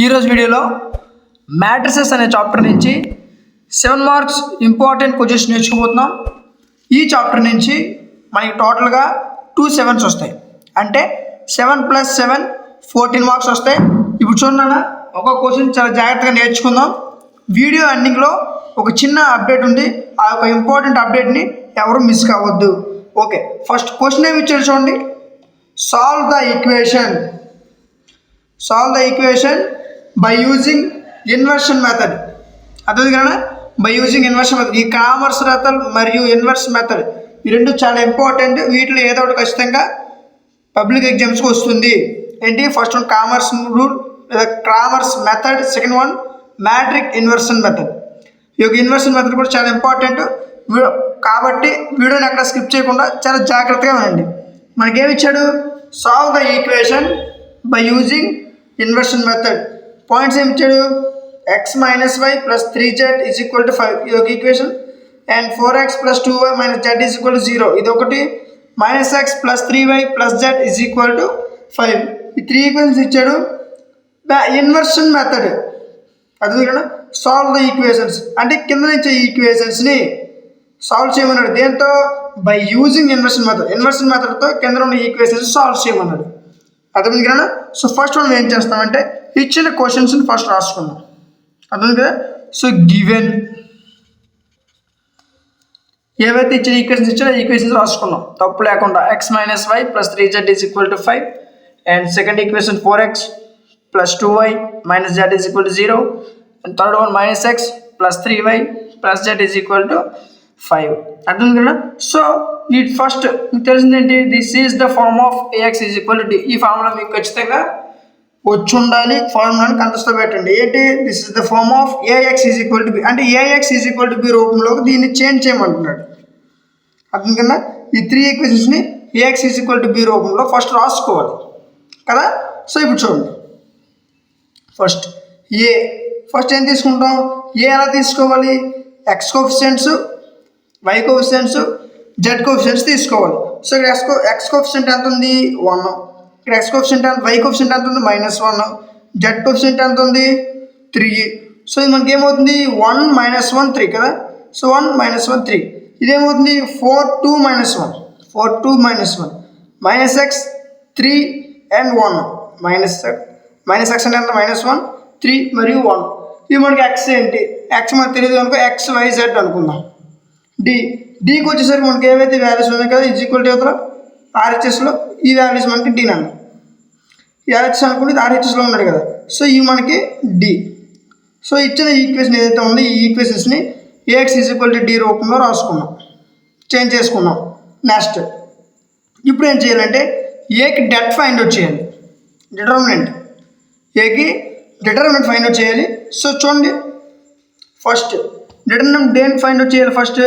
ఈరోజు వీడియోలో మ్యాట్రిసెస్ అనే చాప్టర్ నుంచి 7 మార్క్స్ ఇంపార్టెంట్ క్వశ్చన్స్ నేర్చుకోబోతున్నాం. ఈ చాప్టర్ నుంచి మనకి టోటల్గా 2 7s వస్తాయి. అంటే 7 + 7 14 మార్క్స్ వస్తాయి. ఇప్పుడు చూడండి, ఒక క్వశ్చన్ చాలా జాగ్రత్తగా నేర్చుకుందాం. వీడియో ఎండింగ్లో ఒక చిన్న అప్డేట్ ఉంది. ఆ యొక్క ఇంపార్టెంట్ అప్డేట్ని ఎవరు మిస్ కావద్దు. ఓకే, ఫస్ట్ క్వశ్చన్ ఏమి ఇచ్చారు చూడండి. Solve the equation by using inversion method. అర్థం కదా, by using inversion method. E commerce method మరియు ఇన్వర్స్ మెథడ్ ఈ రెండు చాలా ఇంపార్టెంట్. వీటిలో ఏదో ఒకటి ఖచ్చితంగా పబ్లిక్ ఎగ్జామ్స్కి వస్తుంది. ఏంటి, ఫస్ట్ వన్ కామర్స్ రూల్ లేదా Cramer's method, second one matrix inversion method. ఈ యొక్క ఇన్వర్షన్ మెథడ్ కూడా చాలా ఇంపార్టెంట్ కాబట్టి వీడియోని ఎక్కడ స్కిప్ చేయకుండా చాలా జాగ్రత్తగా వినండి. మనకేమి ఇచ్చాడు, solve the equation by using inversion method. Points ఏమి ఇచ్చాడు, x - y + 3z = 5 ఇది ఒక equation, and 4x + 2y - z = 0 ఇది ఒకటి, -x + 3y + z = 5 ఈ 3 ఈక్వేషన్స్ ఇచ్చాడు. ద ఇన్వర్షన్ మెథడ్ అది కదా, సాల్వ్ ద ఈక్వేషన్స్ అంటే కింద నుంచి ఈక్వేషన్స్ని సాల్వ్ చేయమన్నాడు. దేంతో, by using inversion method. Inversion మెథడ్తో కింద ఉన్న ఈక్వేషన్స్ సాల్వ్ చేయమన్నాడు. అర్థమైంది కదా. సో ఫస్ట్ మనం ఏం చేస్తామంటే ఇచ్చిన క్వశ్చన్స్ని ఫస్ట్ రాసుకున్నాం. అర్థమైంది కదా. సో గివెన్ ఏవైతే ఇచ్చిన ఈక్వేషన్స్ ఇచ్చారో ఈక్వేషన్స్ రాసుకున్నాం తప్పు లేకుండా. x - y + 3z = 5 and second equation 4x + 2y - z = 0 and third one -x + 3y + z = 5. అర్థమైంది కదా. సో ఈ ఫస్ట్ మీకు తెలిసింది ఏంటి, this is the form of ax = d. ఈ ఫార్ములా మీకు ఖచ్చితంగా వచ్చి ఉండాలి. ఫార్ములాని కంటస్తో పెట్టండి. ఏంటి, this is the form of ax = b. అంటే ax = b రూపంలోకి దీన్ని చేంజ్ చేయమంటున్నాడు. అర్థం కదా. ఈ 3 ఈక్వేషన్స్ని ax = b రూపంలో ఫస్ట్ రాసుకోవాలి కదా. సో ఇప్పుడు చూడండి, ఫస్ట్ ఏం తీసుకుంటాం, ఏ ఎలా తీసుకోవాలి, x coefficients, y coefficients, z coefficients తీసుకోవాలి. సో ఇక్కడ x కోఎఫిషియెంట్ ఎంత ఉంది, 1. ఇక్కడ x కోఎఫిషియెంట్ ఎంత, y కోఎఫిషియెంట్ ఎంత ఉంది, -1. z కోఎఫిషియెంట్ ఎంత ఉంది, 3. సో ఇది మనకి ఏమవుతుంది, 1 - 1 3 కదా. సో 1 - 1 3 ఇదేమవుతుంది, 4 2 - 1 4 2 - 1 -x 3 and 1 -x అంటే ఎంత, -1 3 మరియు 1. ఇది మనకి x ఏంటి, x మనకు తెలియదు కనుక x y z అనుకుందాం. డీకి వచ్చేసరికి మనకి ఏవైతే వాల్యూస్ ఉన్నాయి కదా, ఈక్వల్ టు ఆర్హెచ్ఎస్లో ఈ వాల్యూస్ మనకి డి అన్న, ఈ ఆర్హెచ్ఎస్ అనుకుంటే ఇది ఆర్హెచ్ఎస్లో ఉన్నాడు కదా. సో ఇవి మనకి డి. సో ఇచ్చిన ఈక్వేషన్ ఏదైతే ఉందో ఈ ఈక్వేషన్స్ని ax = d రూపంలో రాసుకున్నాం, చేంజ్ చేసుకున్నాం. నెక్స్ట్ ఇప్పుడు ఏం చేయాలంటే ఏకి డెట్ ఫైండ్ అవుట్ చేయాలి. ఏకి డిటర్మినెంట్ ఫైండ్ అవుట్ చేయాలి. సో చూడండి, ఫస్ట్ డిటర్మినెంట్ దేని ఫైండ్ అవుట్ చేయాలి, ఫస్ట్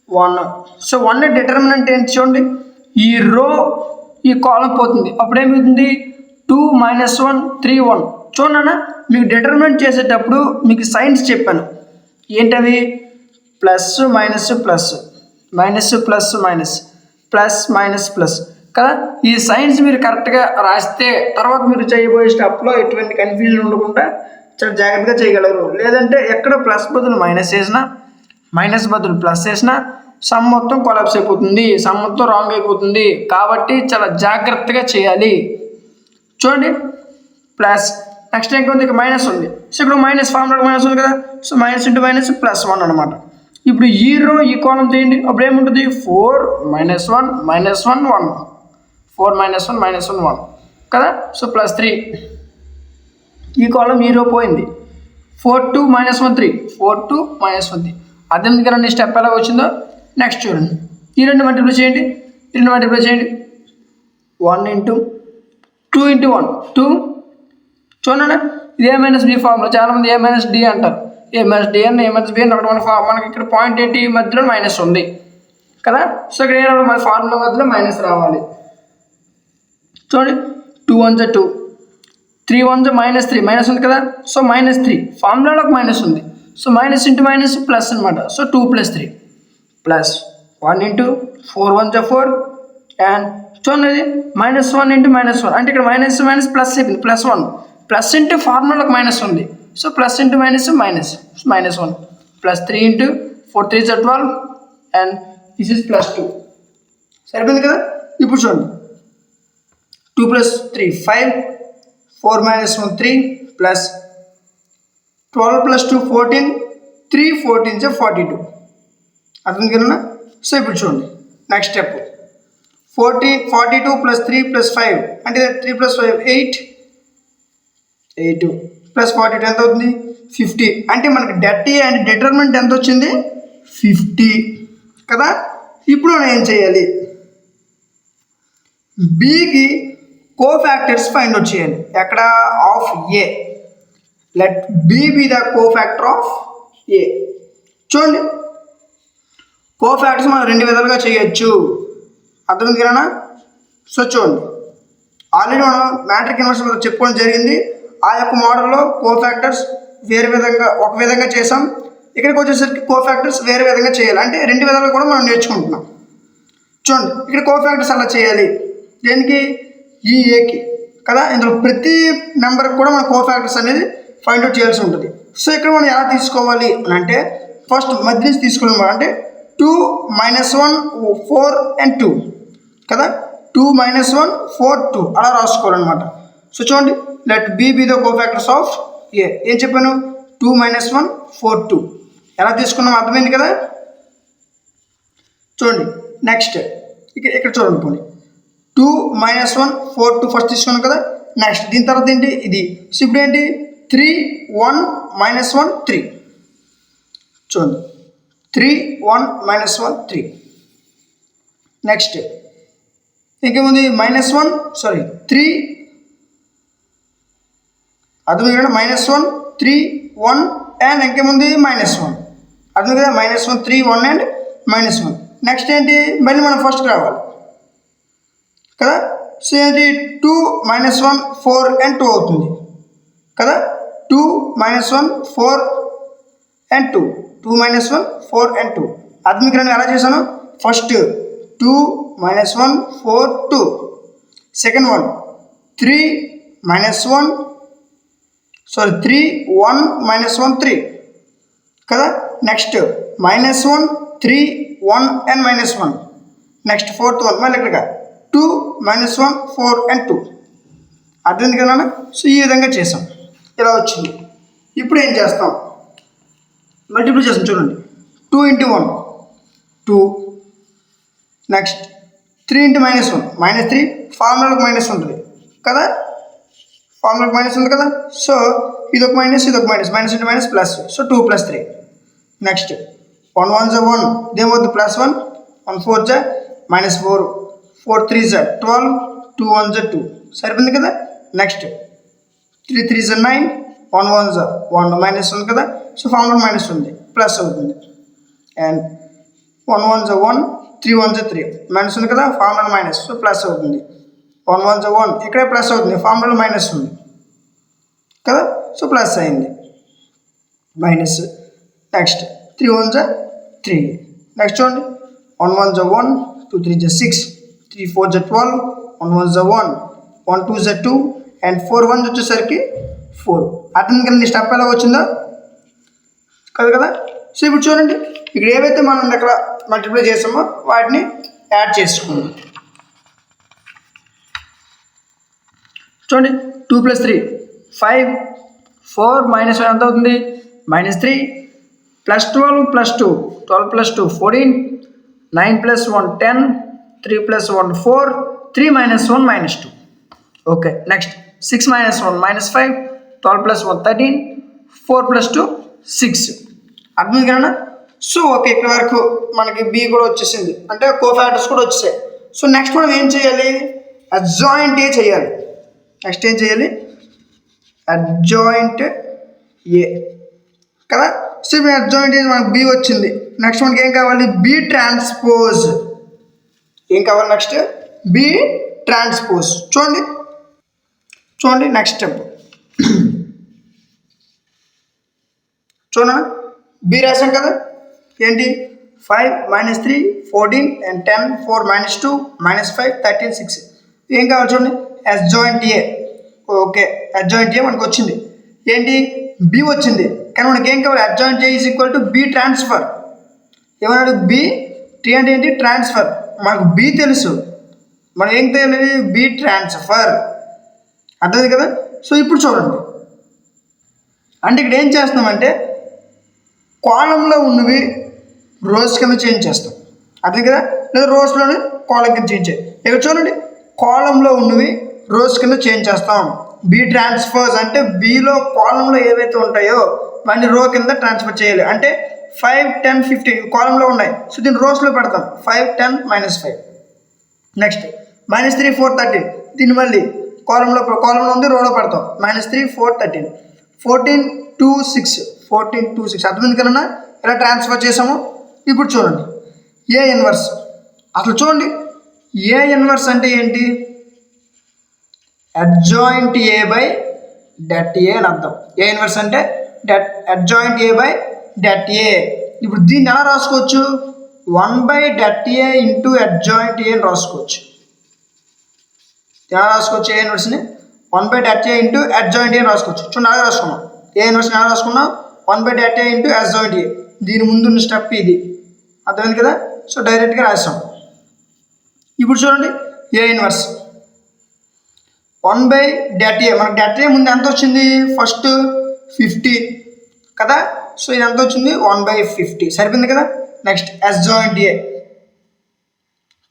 1. సో 1 డిటర్మినెంట్ ఏంటి చూడండి, ఈ రో ఈ కాలం పోతుంది. అప్పుడు ఏమవుతుంది, 2 - 1 3 1. చూడన్నా, మీకు డిటర్మినెంట్ చేసేటప్పుడు మీకు సైన్స్ చెప్పాను. ఏంటవి, plus minus plus, minus plus minus, plus minus plus కదా. ఈ సైన్స్ మీరు కరెక్ట్గా రాస్తే తర్వాత మీరు చేయబోయే స్టెప్లో ఎటువంటి కన్ఫ్యూజన్ ఉండకుండా చాలా జాగ్రత్తగా చేయగలరు. లేదంటే ఎక్కడ ప్లస్ బదులు మైనస్ వేసినా, మైనస్ బదులు ప్లస్ వేసినా సమ్ మొత్తం కొలాప్స్ అయిపోతుంది, సమ్ మొత్తం రాంగ్ అయిపోతుంది. కాబట్టి చాలా జాగ్రత్తగా చేయాలి. చూడండి, ప్లస్ నెక్స్ట్ ఇంకా ఉంది, ఇక మైనస్ ఉంది. సో ఇక్కడ మైనస్ ఫార్ములా మైనస్ ఉంది కదా. సో -(-) +1 అనమాట. ఇప్పుడు ఈ రో ఈ కాలం తీయండి. అప్పుడు ఏముంటుంది, 4 - 1 -1 1 4 - 1 -1 1 కదా. సో +3 ఈ కాలం ఈ రో పోయింది. 4 2 - 1 3 4 2 - 1 3. అదేందుకు కదా స్టెప్ ఎలా వచ్చిందో నెక్స్ట్ చూడండి. ఈ రెండు మల్టిప్లై చేయండి, 1 × 2 × 1 2. చూడండి, ఇది a-b ఫార్ములా. చాలామంది a-d అంటారు. a-d అని a-b అని ఒకటి మన మనకి ఇక్కడ పాయింట్ ఏంటి, మధ్యలో మైనస్ ఉంది కదా. సో ఇక్కడ ఏం రావాలి, మన ఫార్ములా మధ్యలో మైనస్ రావాలి. చూడండి, 2 1 2 3 1 -3 మైనస్ ఉంది కదా. సో -3 ఫార్ములాలో ఒక మైనస్ ఉంది. So minus into minus plus అనమాట. సో 2 + 3 ప్లస్ 1 × 4 1 4 అండ్ చూడండి, -1 × -1 అంటే ఇక్కడ మైనస్ ప్లస్ అయిపోయింది, +1 ప్లస్ ఇంటూ ఫార్ములాకి మైనస్ ఉంది. So plus into minus minus -1 plus 3 into 4 3 12 and this is +2. సరిపోయింది కదా. ఇప్పుడు చూడండి 2 + 3 5 4 - 1 3 ప్లస్ 12 + 2 14 3 14 42. అర్థం కదా. సో ఇప్పుడు చూడండి నెక్స్ట్ స్టెప్ 42 + 3 + 5 అంటే 3 + 5 8 ప్లస్ 42 ఎంత అవుతుంది 50. అంటే మనకి డెట్ అండ్ డిటర్మినెంట్ ఎంత వచ్చింది 50 కదా. ఇప్పుడు మనం ఏం చేయాలి, బికి కోఫాక్టర్స్ ఫైండ్ అవుట్ చేయాలి. ఎక్కడ of A. Let B be the cofactor of A. చూడండి కోఫాక్టర్స్ మనం 2 విధాలుగా చేయొచ్చు. అర్థమైంది కదా. సో చూడండి ఆల్రెడీ మనం మ్యాట్రిక్ ఇన్వర్స్ మీద చెప్పుకోవడం జరిగింది. ఆ యొక్క మోడల్లో కోఫాక్టర్స్ వేరే విధంగా ఒక విధంగా చేసాం. ఇక్కడికి వచ్చేసరికి కోఫాక్టర్స్ వేరే విధంగా చేయాలి. అంటే 2 విధాలుగా కూడా మనం నేర్చుకుంటున్నాం. చూడండి ఇక్కడ కోఫాక్టర్స్ అలా చేయాలి. దేనికి ఈ ఏకి కదా. ఇందులో ప్రతి నెంబర్కి కూడా మనం కోఫాక్టర్స్ అనేది ఫైండ్ అవుట్ చేయాల్సి ఉంటుంది. సో ఇక్కడ మనం ఎలా తీసుకోవాలి అని అంటే ఫస్ట్ మధ్య నుంచి తీసుకున్నాం. అంటే 2 - 1 4 and 2 కదా. 2 - 1 4 2 అలా రాసుకోవాలన్నమాట. సో చూడండి let B be the cofactors of A. ఏం చెప్పాను 2 - 1 4 2 ఎలా తీసుకున్నాం అర్థమైంది కదా. చూడండి నెక్స్ట్ ఇక్కడ చూడండి పోనీ 2 - 1 4 2 ఫస్ట్ తీసుకున్నాం కదా. నెక్స్ట్ దీని తర్వాత ఏంటి ఇది. సో ఇప్పుడు ఏంటి 3 1 - 1 3. చూడండి 3 1 - 1 3. నెక్స్ట్ ఇంకేముంది -1 సారీ 3 అర్థం కదా -1 3 1 అండ్ ఇంకేముంది -1 అర్థం కదా. -1 3 1 అండ్ -1. నెక్స్ట్ ఏంటి మళ్ళీ మనం ఫస్ట్కి రావాలి కదా. సో ఏంటి 2 - 1 4 and 2 అవుతుంది కదా. 2 - 1 4 and 2 2 - 1 4 and 2. అర్థం ఇక్కడ ఎలా చేశాను ఫస్ట్ 2 - 1 4 2. సెకండ్ వన్ 3 - 1 3 1 - 1 3 కదా. Next -1 3 1 and -1. Next fourth one మళ్ళీ ఇక్కడగా 2 - 1 4 and 2. అర్థమైంది కదా. సో ఈ విధంగా చేసాం ఇలా వచ్చింది. ఇప్పుడు ఏం చేస్తాం మల్టిప్లై చేస్తాం. చూడండి 2 × 1 2. నెక్స్ట్ 3 × -1 -3. ఫార్ములాకి మైనస్ ఉంటుంది కదా. ఫార్ములాకి మైనస్ ఉంది కదా. సో ఇదొక మైనస్ ఇదొక minus -into -plus. So 2 + 3. Next 1 1 1 దేమవుతుంది +1 1 4 -4 4 3 12 2 1 2. సరిపోయింది కదా. నెక్స్ట్ 3 3 9 1 1 1 మైనస్ ఉంది కదా. సో ఫార్ములా మైనస్ ఉంది ప్లస్ అవుతుంది. అండ్ 1 1 1 3 1 3 మైనస్ ఉంది కదా. ఫార్ములా మైనస్ సో ప్లస్ అవుతుంది. 1 1 1 ఇక్కడే ప్లస్ అవుతుంది. ఫార్ములా మైనస్ ఉంది కదా. సో ప్లస్ అయింది మైనస్. నెక్స్ట్ 3 1 3. నెక్స్ట్ చూడండి 1 1 1 2 3 6 3 4 12 1 1 1 1 2 2 అండ్ 4 1 వచ్చేసరికి 4. అర్థం కదా స్టెప్ ఎలా వచ్చిందో కదా. సో ఇప్పుడు చూడండి ఇక్కడ ఏవైతే మనం ఇక్కడ మల్టిప్లై చేసామో వాటిని యాడ్ చేసుకుందాం. చూడండి 2 + 3 5 4 -1 ఎంత అవుతుంది -3 +12 + 2 12 + 2 14 9 + 1 10 3 + 1 4 3 - 1 -2. ఓకే. నెక్స్ట్ 6 - 1 -5 12 + 1 13 4 + 2 6. అర్థం కదా. సో ఓకే ఇక్కడ వరకు మనకి బి కూడా వచ్చేసింది. అంటే కోఫాక్టర్స్ కూడా వచ్చేసాయి. సో నెక్స్ట్ మనం ఏం చేయాలి అడ్జాయింట్ ఏ చేయాలి. నెక్స్ట్ ఏం చేయాలి అడ్జాయింట్ ఏ కదా. సో ఇప్పుడు అడ్జాయింట్ ఏ మనకు బి వచ్చింది. నెక్స్ట్ మనకి ఏం కావాలి బి ట్రాన్స్పోజ్. ఏం కావాలి నెక్స్ట్ బి ట్రాన్స్పోజ్. చూడండి నెక్స్ట్ స్టెప్ చూడండి బి రాసాం కదా. ఏంటి 5 - 3 14 and 10 4 - 2 -5 13 6. ఏం కావాలి చూడండి అడ్జాయింట్ ఏ. ఓకే, అడ్జాయింట్ ఏ మనకు వచ్చింది. ఏంటి బి వచ్చింది, కానీ మనకి ఏం కావాలి? Adjoint A is equal to be transfer. ఏమన్నాడు? బి టీ అంటే ఏంటి? ట్రాన్స్ఫర్. మనకు బి తెలుసు, మనం ఏం తెలియదు? Be transfer. అర్థమైంది కదా? సో ఇప్పుడు చూడండి, అంటే ఇక్కడ ఏం చేస్తున్నామంటే కాలంలో ఉన్నవి రోస్ కింద చేంజ్ చేస్తాం. అదే కదా? లేదా రోస్లోని కాలం కింద చేంజ్ చేయాలి. ఇక్కడ చూడండి, కాలంలో ఉన్నవి రోస్ కింద చేంజ్ చేస్తాం. బి ట్రాన్స్ఫర్స్ అంటే బిలో కాలంలో ఏవైతే ఉంటాయో వాటిని రో కింద ట్రాన్స్ఫర్ చేయాలి. అంటే 5, 10, 15 కాలంలో ఉన్నాయి, సో దీన్ని రోస్లో పెడతాం. 5, 10, -5. నెక్స్ట్ -3, 4, 13. దీన్ని మళ్ళీ కాలంలో ఉంది, రోలో పెడతాం. -3, 4, 13. 14, 2, 6. 14, 2, 6. అర్థమైంది కన్నా ఇలా ట్రాన్స్ఫర్ చేసాము. ఇప్పుడు చూడండి ఏ ఇన్వర్స్. అసలు చూడండి ఏ ఇన్వర్స్ అంటే ఏంటి? Adjoint A by det A అని అర్థం. ఏ ఇన్వర్స్ అంటే adjoint A by det A. ఇప్పుడు దీన్ని ఎలా రాసుకోవచ్చు? 1/det A ఇంటూ అడ్జాయింట్ ఏ అని రాసుకోవచ్చు. ఎలా రాసుకోవచ్చు? ఏ ఇన్వర్స్ని 1/det A ఇంటూ అడ్జాయింట్ ఏ అని రాసుకోవచ్చు. చూడండి అలా రాసుకున్నాం. ఏ ఇన్వర్స్ని ఎలా రాసుకున్నాం? 1/det A ఇంటూ అడ్జాయింట్ ఏ. దీని ముందున్న స్టెప్ ఇది. అర్థమైంది కదా? సో డైరెక్ట్గా రాసాం. ఇప్పుడు చూడండి ఏ ఇన్వర్స్ 1/det A. మనకు det A ముందు ఎంత వచ్చింది? ఫస్ట్ 50 కదా? సో ఇది ఎంత వచ్చింది? 1/50. సరిపోయింది కదా? నెక్స్ట్ అడ్జాయింట్ ఏ.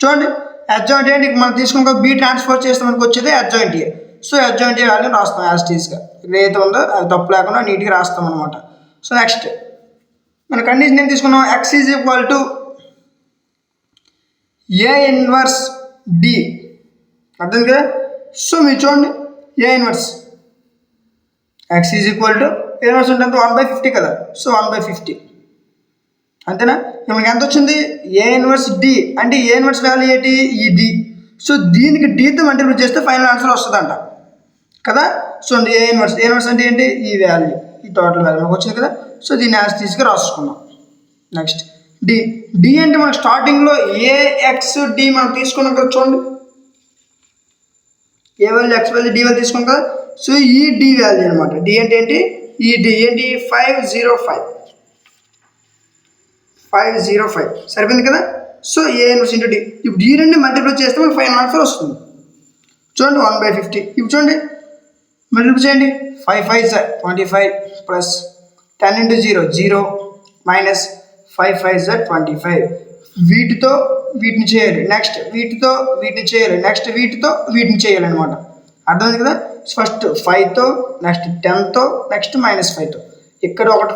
చూడండి అడ్జాయింట్ ఏ మనం తీసుకున్న బి ట్రాన్స్ఫర్ చేస్తే మనకు వచ్చేది అడ్జాయింట్ ఏ. సో అడ్జాయింట్ ఏ వాల్యూ రాస్తాం యాజ్ టీస్గా. ఇక్కడ ఏదైతే ఉందో అది తప్పు లేకుండా నీట్గా రాస్తాం అనమాట. సో నెక్స్ట్ మన కండిషన్ ఏం తీసుకున్నాం? X is equal to A inverse D. అర్థం కదా? సో మీరు చూడండి A inverse X is equal to A inverse ఉంటుంది 1/50 కదా? సో 1/50 అంతేనా? మనకి ఎంత వచ్చింది? ఏ ఇన్వర్స్ డి అంటే ఏ ఇన్వర్స్ వాల్యూ ఏంటి? ఇది. సో దీనికి డీతో మల్టిప్లై చేస్తే ఫైనల్ ఆన్సర్ వస్తుందంట కదా? సో ఏ ఇన్వర్స్ అంటే ఏంటి? ఈ వాల్యూ, ఈ టోటల్ వాల్యూ మనకు వచ్చింది కదా? సో దీన్ని యాజ్ తీసుకుని రాసుకున్నాం. నెక్స్ట్ డి అంటే మనకు స్టార్టింగ్లో ఏఎక్స్ డి మనం తీసుకున్నాం కదా. చూడండి A value X value D value తీసుకున్నాం కదా? సో ఈ డి వాల్యూ అనమాట. డి అంటే ఏంటి? ఈ డి ఏంటి? 505. సరిపోయింది కదా? So A inverse into D. ఇప్పుడు డి నుండి మల్టిప్లై చేస్తే మనకు ఫైనల్ ఆన్సర్ వస్తుంది. చూడండి 1/50. ఇప్పుడు చూడండి మల్టిప్లై చేయండి. 5 5 25 ప్లస్ 10 into 0 0 మైనస్ 5 5 25. వీటితో వీటిని చేయాలి, నెక్స్ట్ వీటితో వీటిని చేయాలి, నెక్స్ట్ వీటితో వీటిని చేయాలి అనమాట. అర్థమైంది కదా? ఫస్ట్ 5తో, నెక్స్ట్ 10తో, నెక్స్ట్ -5తో. ఇక్కడ ఒకటి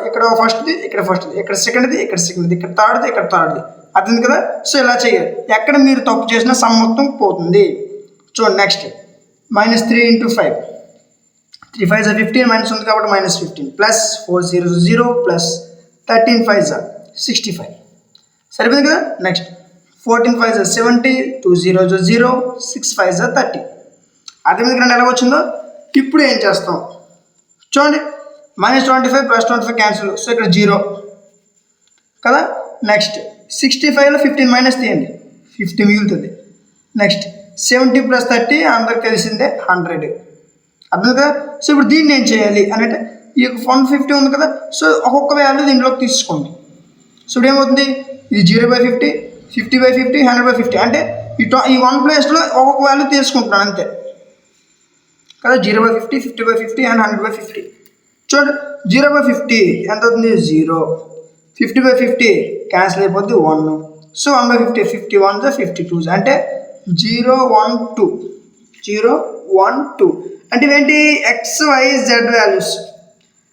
ఇక్కడ ఫస్ట్ది, ఇక్కడ ఫస్ట్ది, ఇక్కడ సెకండ్ది, ఇక్కడ సెకండ్ది, ఇక్కడ థర్డ్ది, ఇక్కడ థర్డ్ది. అర్థమైంది కదా? సో ఇలా చేయాలి. ఎక్కడ మీరు తప్పు చేసినా సమ్ మొత్తం పోతుంది. చూడండి నెక్స్ట్ -3 into 5. 3 5 15 మైనస్ ఉంది కాబట్టి -15 ప్లస్ 4 0 0 ప్లస్ 13 5 65. సరిపోయింది కదా? నెక్స్ట్ 14 5 70 2 0 0 6 5 30. అర్థమైంది కదా ఎలా వచ్చిందో? ఇప్పుడు ఏం చేస్తాం చూడండి. -25 ప్లస్ 25 క్యాన్సిల్, సో ఇక్కడ 0 కదా? నెక్స్ట్ 65లో 15 మైనస్ తీయండి, 50 మిగులుతుంది. నెక్స్ట్ 70 ప్లస్ 30 అందరికి తెలిసిందే 100. అర్థం కదా? సో ఇప్పుడు దీన్ని ఏం చేయాలి అని అంటే ఈ 150 ఉంది కదా? సో ఒక్కొక్క వాల్యూ దీంట్లోకి తీసుకోండి. సో ఇప్పుడు ఏమవుతుంది? ఇది 0/50, 50/50, 100/50. అంటే ఈ 1 ప్లేస్లో ఒక్కొక్క వాల్యూ తీసుకుంటున్నాను అంతే కదా? 0/50, 50/50 అండ్ 100/50. చూడండి 0/50 ఎంత అవుతుంది? 0. 50/50 క్యాన్సిల్ అయిపోద్ది 1. సో 1/50 51 52 అంటే 0 1 2 0 1 2 అంటే ఇవేంటి? XYZ వాల్యూస్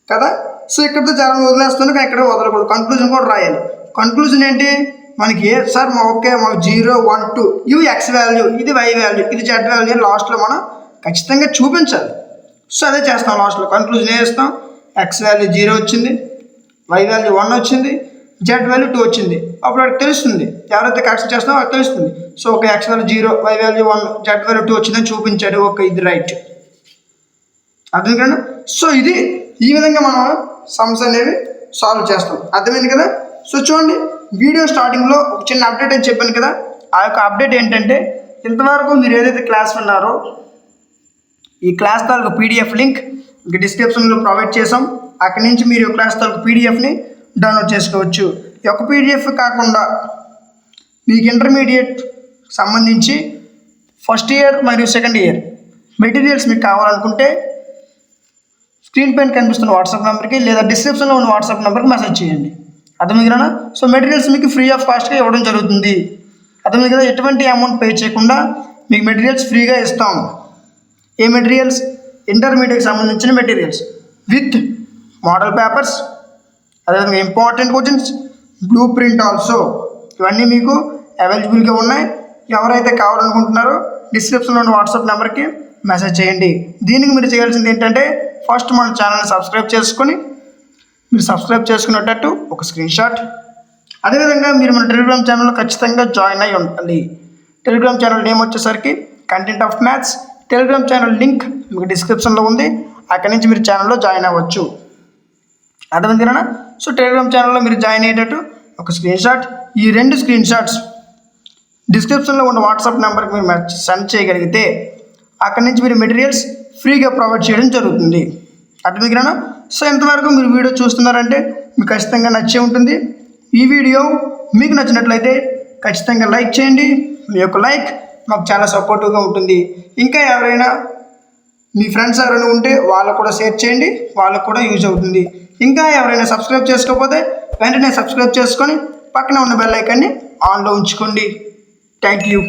కదా? సో ఇక్కడితో చాలా వదిలేస్తాను, కానీ ఇక్కడ వదలకూడదు. కన్క్లూజన్ కూడా రాయాలి. కన్క్లూజన్ ఏంటి మనకి? సార్ ఓకే మాకు 0 1 2 ఇవి ఎక్స్ వాల్యూ, ఇది వై వాల్యూ, ఇది జెడ్ వాల్యూ లాస్ట్లో మనం ఖచ్చితంగా చూపించాలి. సో అదే చేస్తాం లాస్ట్లో. కన్క్లూజన్ ఏ చేస్తాం? ఎక్స్ వాల్యూ 0 వచ్చింది, వై వాల్యూ 1 వచ్చింది, జెడ్ వాల్యూ 2 వచ్చింది. అప్పుడు వాడికి తెలుస్తుంది, ఎవరైతే కరెక్ట్ చేస్తామో వాళ్ళకి తెలుస్తుంది. సో ఒక X value 0, Y value 1, Z value 2 వచ్చిందని చూపించాడు. ఓకే ఇది రైట్. అర్థం కదా? సో ఇది ఈ విధంగా మనం సమ్స్ అనేవి సాల్వ్ చేస్తాం. అర్థమైంది కదా? సో చూడండి వీడియో స్టార్టింగ్లో ఒక చిన్న అప్డేట్ అని చెప్పాను కదా? ఆ యొక్క అప్డేట్ ఏంటంటే ఇంతవరకు మీరు ఏదైతే క్లాస్ విన్నారో ఈ క్లాస్ తాలూకు పీడిఎఫ్ లింక్ మీకు డిస్క్రిప్షన్లో ప్రొవైడ్ చేసాం. అక్కడి నుంచి మీరు క్లాస్ తాలూకు పీడిఎఫ్ని డౌన్లోడ్ చేసుకోవచ్చు. ఈ యొక్క పీడిఎఫ్ కాకుండా మీకు ఇంటర్మీడియట్ సంబంధించి ఫస్ట్ ఇయర్ మరియు సెకండ్ ఇయర్ మెటీరియల్స్ మీకు కావాలనుకుంటే స్క్రీన్ పైన కనిపిస్తున్న వాట్సాప్ నెంబర్కి లేదా డిస్క్రిప్షన్లో ఉన్న వాట్సాప్ నెంబర్కి మెసేజ్ చేయండి. అర్థమైంది కదా. సో మెటీరియల్స్ మీకు ఫ్రీ ఆఫ్ కాస్ట్గా ఇవ్వడం జరుగుతుంది. అర్థమైంది కదా. ఎటువంటి అమౌంట్ పే చేయకుండా మీకు మెటీరియల్స్ ఫ్రీగా ఇస్తాం. ఏ మెటీరియల్స్? ఇంటర్మీడియట్కి సంబంధించిన మెటీరియల్స్ విత్ మోడల్ పేపర్స్, అదేవిధంగా important questions, blue print also ఇవన్నీ మీకు అవైలబుల్గా ఉన్నాయి. ఎవరైతే కావాలనుకుంటున్నారో డిస్క్రిప్షన్లో ఉన్న వాట్సాప్ నెంబర్కి మెసేజ్ చేయండి. దీనికి మీరు చేయాల్సింది ఏంటంటే ఫస్ట్ మన ఛానల్ని సబ్స్క్రైబ్ చేసుకొని మీరు సబ్స్క్రైబ్ చేసుకునేటట్టు ఒక స్క్రీన్ షాట్, అదేవిధంగా మీరు మన టెలిగ్రామ్ ఛానల్లో ఖచ్చితంగా జాయిన్ అయి ఉండాలి. టెలిగ్రామ్ ఛానల్ నేమ్ వచ్చేసరికి content of maths. Telegram channel link మీకు డిస్క్రిప్షన్లో ఉంది. అక్కడి నుంచి మీరు ఛానల్లో జాయిన్ అవ్వచ్చు. అర్థమైంది కదా. సో టెలిగ్రామ్ ఛానల్లో మీరు జాయిన్ అయ్యేటట్టు ఒక స్క్రీన్ షాట్, ఈ 2 స్క్రీన్ షాట్స్ డిస్క్రిప్షన్లో ఉన్న వాట్సాప్ నెంబర్కి మీరు సెండ్ చేయగలిగితే అక్కడి నుంచి మీరు మెటీరియల్స్ ఫ్రీగా ప్రొవైడ్ చేయడం జరుగుతుంది. అర్థమైంది కదా. సో ఇంతవరకు మీరు వీడియో చూస్తున్నారంటే మీకు ఖచ్చితంగా నచ్చే ఉంటుంది. ఈ వీడియో మీకు నచ్చినట్లయితే ఖచ్చితంగా లైక్ చేయండి. మీ యొక్క లైక్ మాకు చాలా సపోర్టివ్గా ఉంటుంది. ఇంకా ఎవరైనా మీ ఫ్రెండ్స్ ఎవరైనా ఉంటే వాళ్ళకు కూడా షేర్ చేయండి, వాళ్ళకు కూడా యూజ్ అవుతుంది. ఇంకా ఎవరైనా సబ్స్క్రైబ్ చేసుకోకపోతే వెంటనే సబ్స్క్రైబ్ చేసుకొని పక్కన ఉన్న బెల్ ఐకాన్ని ఆన్లో ఉంచుకోండి. Thank you.